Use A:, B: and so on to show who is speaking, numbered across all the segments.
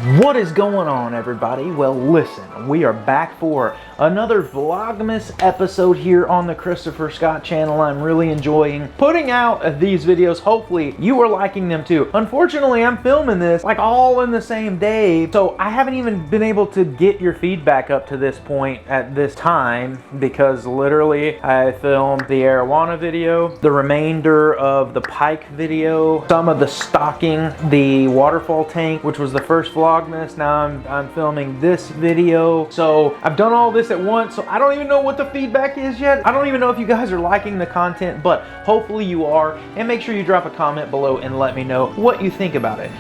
A: What is going on, everybody? Well, listen, we are back for another Vlogmas episode here on the Christopher Scott channel. I'm really enjoying putting out these videos. Hopefully you are liking them too. Unfortunately, I'm filming this like all in the same day, so I haven't even been able to get your feedback up to this point at this time because literally I filmed the arowana video, the remainder of the pike video, some of the stocking the waterfall tank, which was the first Vlogmas. Now I'm filming this video. So I've done all this at once, so I don't even know what the feedback is yet. I don't even know if you guys are liking the content, but hopefully you are. And make sure you drop a comment below and let me know what you think about it.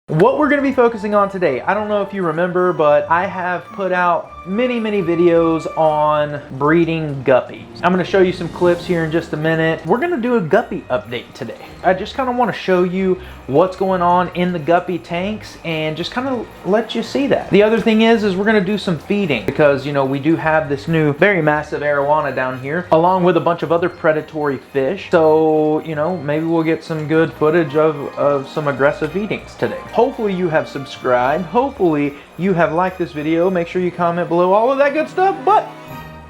A: What we're going to be focusing on today, I don't know if you remember, but I have put out many videos on breeding guppies. I'm going to show you some clips here in just a minute. We're going to do a guppy update today. I just kind of want to show you what's going on in the guppy tanks and just kind of let you see that. The other thing is we're going to do some feeding because, you know, we do have this new very massive arowana down here along with a bunch of other predatory fish. So, you know, maybe we'll get some good footage of some aggressive feedings today. Hopefully you have subscribed. Hopefully you have liked this video. Make sure you comment below, all of that good stuff, but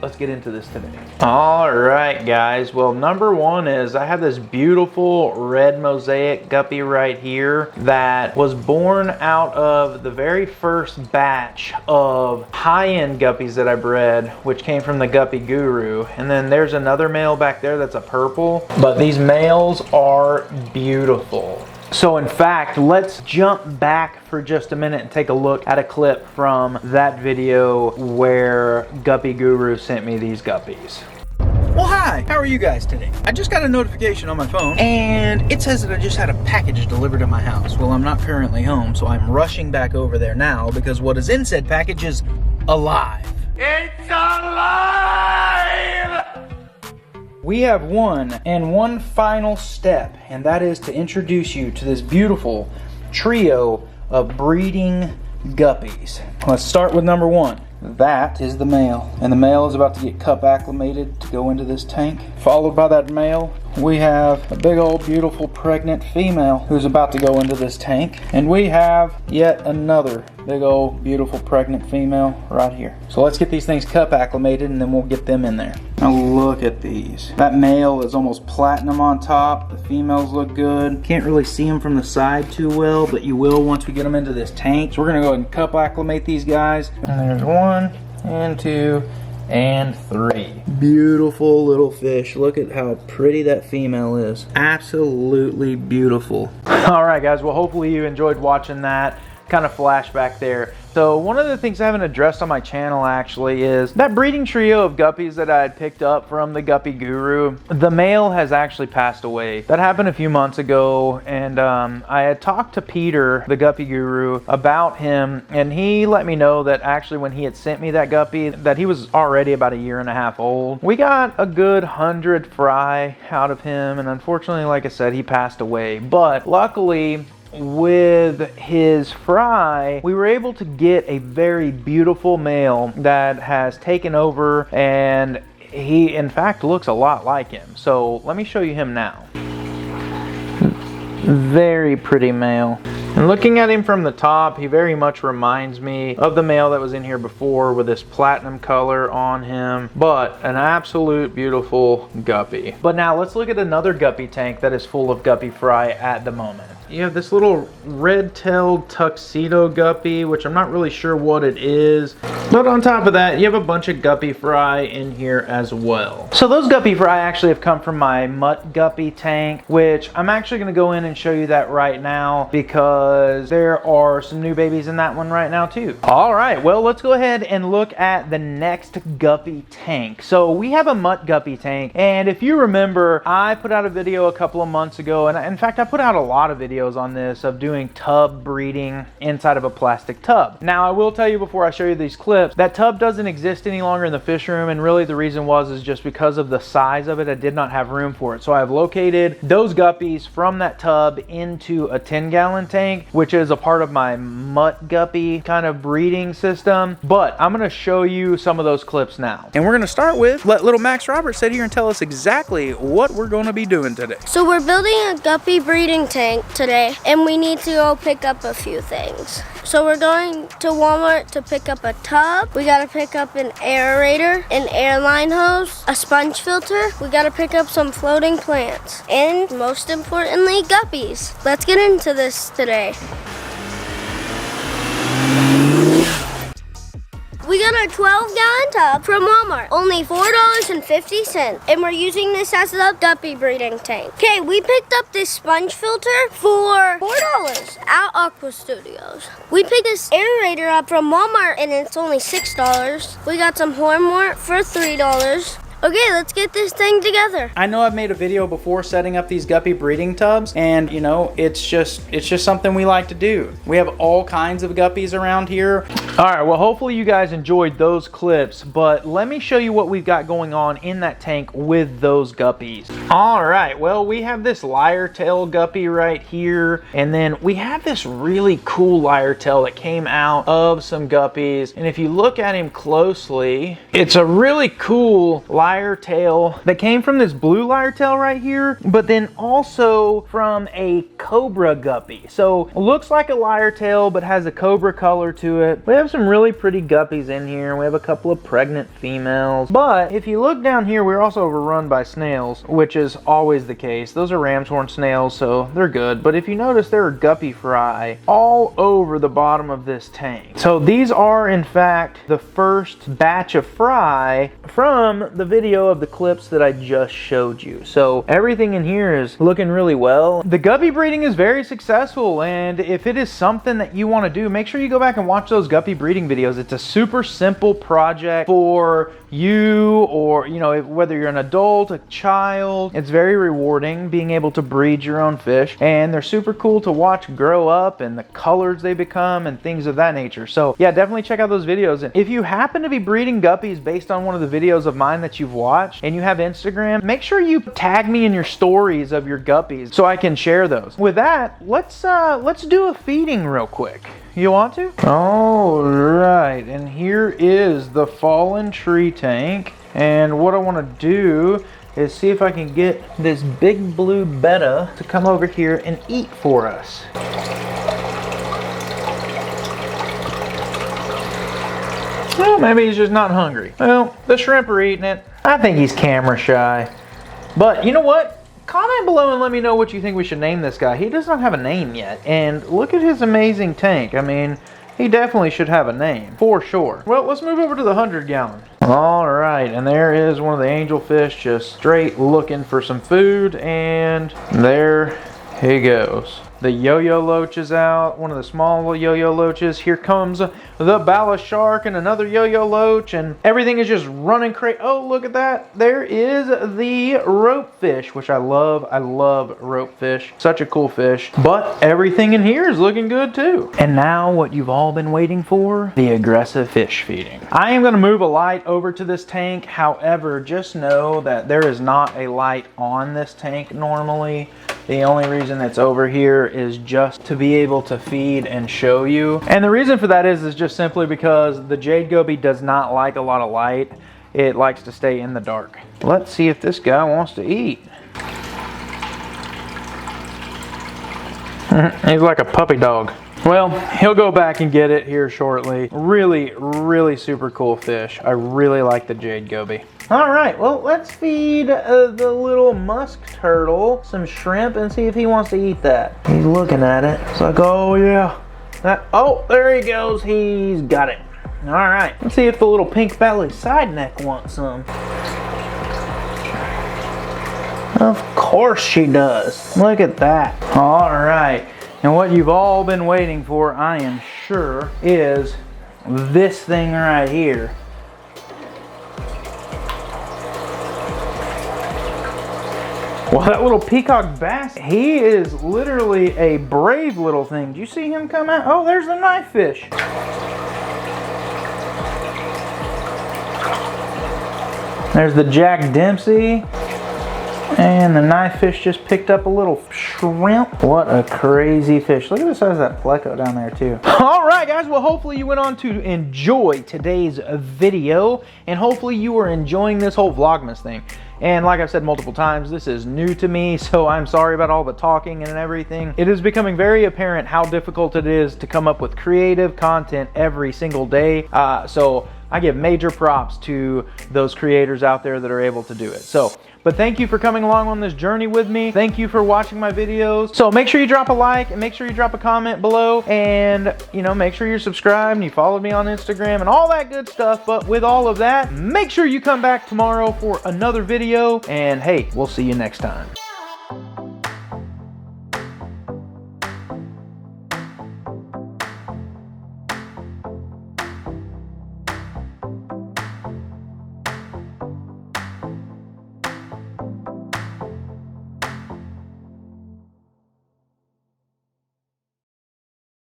A: let's get into this today. All right, guys. Well, number one is I have this beautiful red mosaic guppy right here that was born out of the very first batch of high-end guppies that I bred, which came from the Guppy Guru. And then there's another male back there that's a purple, but these males are beautiful. So in fact, let's jump back for just a minute and take a look at a clip from that video where Guppy Guru sent me these guppies. Well, hi, how are you guys today? I just got a notification on my phone and it says that I just had a package delivered to my house. Well, I'm not currently home, so I'm rushing back over there now because what is in said package is alive. It's alive! We have one final step, and that is to introduce you to this beautiful trio of breeding guppies. Let's start with number one. That is the male, and the male is about to get cup acclimated to go into this tank. Followed by that male, we have a big old beautiful pregnant female who's about to go into this tank. And we have yet another big old beautiful pregnant female right here. So let's get these things cup acclimated and then we'll get them in there. Now look at these. That male is almost platinum on top. The females look good. Can't really see them from the side too well, but you will once we get them into this tank. So we're gonna go ahead and cup acclimate these guys. And there's 1 and 2 and 3. Beautiful little fish. Look at how pretty that female is. Absolutely beautiful. All right, guys. Well, hopefully you enjoyed watching that kind of flashback there. So one of the things I haven't addressed on my channel actually is that breeding trio of guppies that I had picked up from the Guppy Guru. The male has actually passed away. That happened a few months ago, and I had talked to Peter, the Guppy Guru, about him, and he let me know that actually when he had sent me that guppy, that he was already about 1.5 years old. We got a good 100 fry out of him, and unfortunately, like I said, he passed away. But luckily, with his fry, we were able to get a very beautiful male that has taken over, and he in fact looks a lot like him. So let me show you him now. Very pretty male. And looking at him from the top, he very much reminds me of the male that was in here before with this platinum color on him, but an absolute beautiful guppy. But now let's look at another guppy tank that is full of guppy fry at the moment. You have this little red-tailed tuxedo guppy, which I'm not really sure what it is. But on top of that, you have a bunch of guppy fry in here as well. So those guppy fry actually have come from my mutt guppy tank, which I'm actually going to go in and show you that right now because there are some new babies in that one right now too. All right, well, let's go ahead and look at the next guppy tank. So we have a mutt guppy tank, and if you remember, I put out a video a couple of months ago, and in fact, I put out a lot of videos on this of doing tub breeding inside of a plastic tub. Now, I will tell you before I show you these clips, that tub doesn't exist any longer in the fish room, and really the reason is just because of the size of it. I did not have room for it. So I've located those guppies from that tub into a 10-gallon tank, which is a part of my mutt guppy kind of breeding system. But I'm going to show you some of those clips now. And we're going to start with, let little Max Roberts sit here and tell us exactly what we're going to be doing today.
B: So we're building a guppy breeding tank to today, and we need to go pick up a few things. So we're going to Walmart to pick up a tub. We gotta pick up an aerator, an airline hose, a sponge filter. We gotta pick up some floating plants, and most importantly, guppies. Let's get into this today. We got a 12-gallon tub from Walmart, only $4.50, and we're using this as the guppy breeding tank. Okay, we picked up this sponge filter for $4 at Aqua Studios. We picked this aerator up from Walmart, and it's only $6. We got some hornwort for $3. Okay, let's get this thing together.
A: I know I've made a video before setting up these guppy breeding tubs, and you know, it's just something we like to do. We have all kinds of guppies around here. All right, well, hopefully you guys enjoyed those clips, but let me show you what we've got going on in that tank with those guppies. All right, well, we have this lyre tail guppy right here, and then we have this really cool lyre tail that came out of some guppies, and if you look at him closely, it's a really cool lyre tail that came from this blue lyre tail right here, but then also from a cobra guppy. So it looks like a lyre tail, but has a cobra color to it. We have some really pretty guppies in here. We have a couple of pregnant females, but if you look down here, we're also overrun by snails, which is always the case. Those are ram's horn snails, so they're good. But if you notice, there are guppy fry all over the bottom of this tank. So these are in fact the first batch of fry from the video of the clips that I just showed you. So everything in here is looking really well. The guppy breeding is very successful, and if it is something that you want to do, make sure you go back and watch those guppy breeding videos. It's a super simple project for you, or you know, whether you're an adult, a child. It's very rewarding being able to breed your own fish, and they're super cool to watch grow up and the colors they become and things of that nature. So yeah, definitely check out those videos. And if you happen to be breeding guppies based on one of the videos of mine that you've watched and you have Instagram, make sure you tag me in your stories of your guppies so I can share those. With that, let's do a feeding real quick. You want to? All right, and here is the fallen tree tank, and what I want to do is see if I can get this big blue betta to come over here and eat for us. Well, maybe he's just not hungry. Well, the shrimp are eating it. I think he's camera shy. But you know what? Comment below and let me know what you think we should name this guy. He does not have a name yet. And look at his amazing tank. I mean, he definitely should have a name, for sure. Well, let's move over to the 100-gallon. All right, and there is one of the angelfish just straight looking for some food. And there he goes. The yo-yo loach is out, one of the small yo-yo loaches. Here comes the bala shark and another yo-yo loach, and everything is just running crazy. Oh, look at that. There is the rope fish, which I love. I love rope fish. Such a cool fish. But everything in here is looking good too. And now what you've all been waiting for, the aggressive fish feeding. I am going to move a light over to this tank. However, just know that there is not a light on this tank normally. The only reason it's over here is just to be able to feed and show you. And the reason for that is just simply because the jade goby does not like a lot of light. It likes to stay in the dark. Let's see if this guy wants to eat. He's like a puppy dog. Well, he'll go back and get it here shortly. Really, really super cool fish. I really like the jade goby. All right, well, let's feed the little musk turtle some shrimp and see if he wants to eat that. He's looking at it. It's like, oh yeah. Oh, there he goes. He's got it. All right, let's see if the little pink belly side neck wants some. Of course she does. Look at that. All right, and what you've all been waiting for, I am sure, is this thing right here. Well, that little peacock bass, he is literally a brave little thing. Do you see him come out? Oh, there's the knife fish. There's the Jack Dempsey. And the knife fish just picked up a little shrimp. What a crazy fish. Look at the size of that pleco down there too. All right, guys. Well, hopefully you went on to enjoy today's video. And hopefully you are enjoying this whole Vlogmas thing. And like I've said multiple times, this is new to me, so I'm sorry about all the talking and everything. It is becoming very apparent how difficult it is to come up with creative content every single day. So I give major props to those creators out there that are able to do it. But thank you for coming along on this journey with me. Thank you for watching my videos. So make sure you drop a like and make sure you drop a comment below, and make sure you're subscribed and you followed me on Instagram and all that good stuff. But with all of that, make sure you come back tomorrow for another video, and hey, we'll see you next time.